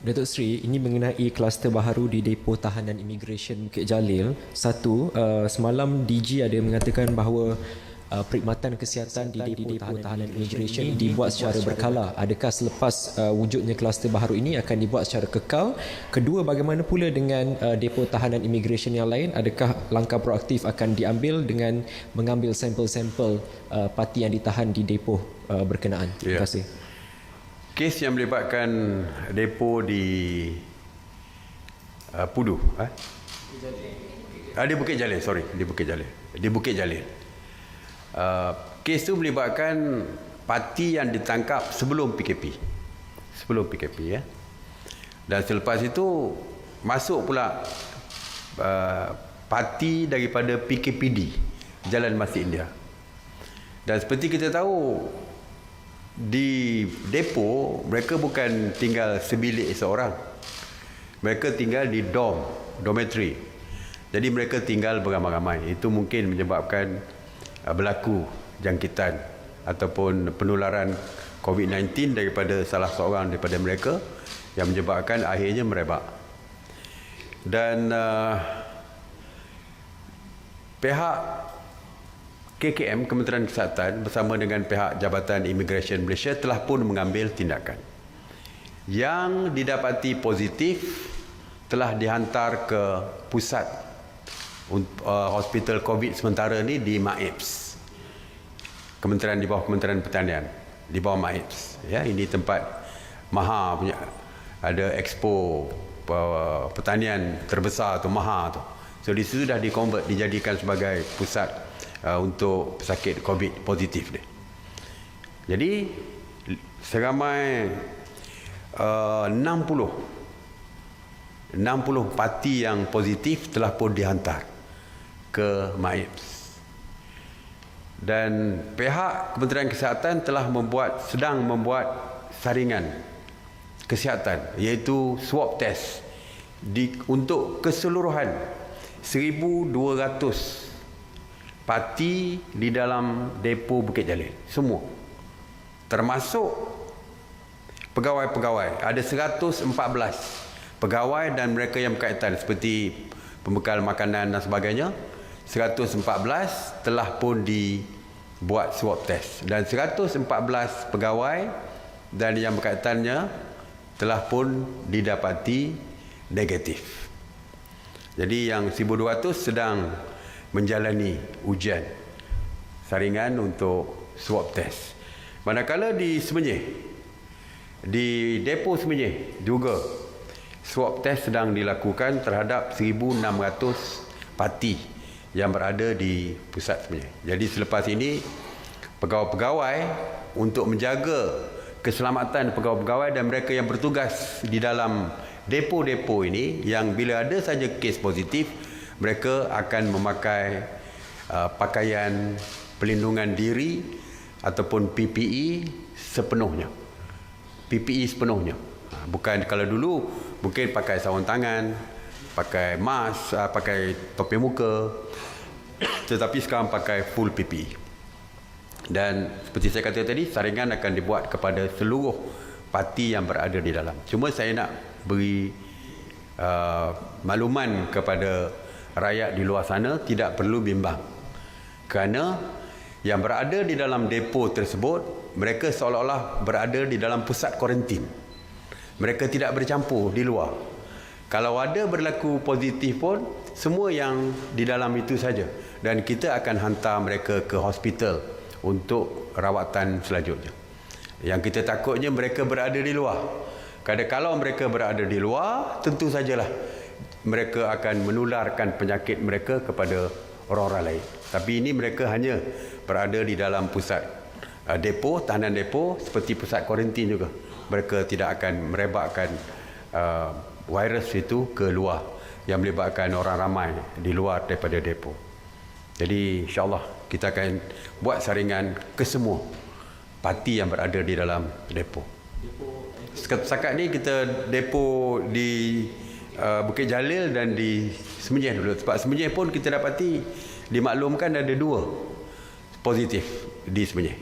Datuk Seri, ini mengenai kluster baharu di Depo Tahanan Immigration Bukit Jalil. Satu, semalam DG ada mengatakan bahawa perkhidmatan kesihatan di Depo Tahanan Immigration dibuat secara berkala. Adakah selepas wujudnya kluster baharu ini akan dibuat secara kekal? Kedua, bagaimana pula dengan Depo Tahanan Immigration yang lain? Adakah langkah proaktif akan diambil dengan mengambil sampel-sampel parti yang ditahan di depo berkenaan? Terima kasih. Kes yang melibatkan depo di Pudu, di Bukit Jalil, di Bukit Jalil. Kes itu melibatkan parti yang ditangkap sebelum PKP, ya. Dan selepas itu masuk pula parti daripada PKPD, Jalan Masjid India. Dan seperti kita tahu, di depo mereka bukan tinggal sebilik seorang, mereka tinggal di dormitory. Jadi mereka tinggal beramai-ramai. Itu mungkin menyebabkan berlaku jangkitan ataupun penularan COVID-19 daripada salah seorang daripada mereka, yang menyebabkan akhirnya merebak. Dan pihak KKM, Kementerian Kesihatan bersama dengan pihak Jabatan Immigration Malaysia telah pun mengambil tindakan. Yang didapati positif telah dihantar ke pusat hospital COVID sementara ni di MAIPS. Kementerian di bawah Kementerian Pertanian, di bawah MAIPS. Ya, ini tempat MAHA punya, ada expo pertanian terbesar tu, MAHA tu. So di situ dah dijadikan sebagai pusat untuk pesakit COVID positif dia. Jadi seramai 60 parti yang positif telah pun dihantar ke MAIPS. Dan pihak Kementerian Kesihatan telah sedang membuat saringan kesihatan, iaitu swab test untuk keseluruhan 1,200 parti di dalam depo Bukit Jalil, semua, termasuk pegawai-pegawai. Ada 114 pegawai dan mereka yang berkaitan seperti pembekal makanan dan sebagainya. 114 telah pun dibuat swab test, dan 114 pegawai dan yang berkaitannya telah pun didapati negatif. Jadi yang 1,200 sedang menjalani ujian saringan untuk swab test. Manakala di Semenyih, di depo Semenyih juga swab test sedang dilakukan terhadap 1,600 parti yang berada di pusat Semenyih. Jadi selepas ini pegawai-pegawai, untuk menjaga keselamatan pegawai-pegawai dan mereka yang bertugas di dalam depo-depo ini, yang bila ada saja kes positif, mereka akan memakai pakaian pelindungan diri ataupun PPE sepenuhnya. Bukan kalau dulu mungkin pakai sarung tangan, pakai mask, pakai topi muka, tetapi sekarang pakai full PPE. Dan seperti saya kata tadi, saringan akan dibuat kepada seluruh parti yang berada di dalam. Cuma saya nak beri makluman kepada rakyat di luar sana, tidak perlu bimbang, kerana yang berada di dalam depo tersebut, mereka seolah-olah berada di dalam pusat kuarantin. Mereka tidak bercampur di luar. Kalau ada berlaku positif pun, semua yang di dalam itu saja, dan kita akan hantar mereka ke hospital untuk rawatan selanjutnya. Yang kita takutnya mereka berada di luar. Kalau mereka berada di luar, tentu sajalah mereka akan menularkan penyakit mereka kepada orang-orang lain. Tapi ini mereka hanya berada di dalam pusat depo, tahanan depo, seperti pusat kuarantin juga. Mereka tidak akan merebakkan virus itu ke luar, yang melibatkan orang ramai di luar daripada depo. Jadi insyaAllah kita akan buat saringan ke semua parti yang berada di dalam depo. Setakat ni kita depo di Bukit Jalil dan di Semenyih dulu. Sebab Semenyih pun kita dapati dimaklumkan ada 2 positif di Semenyih.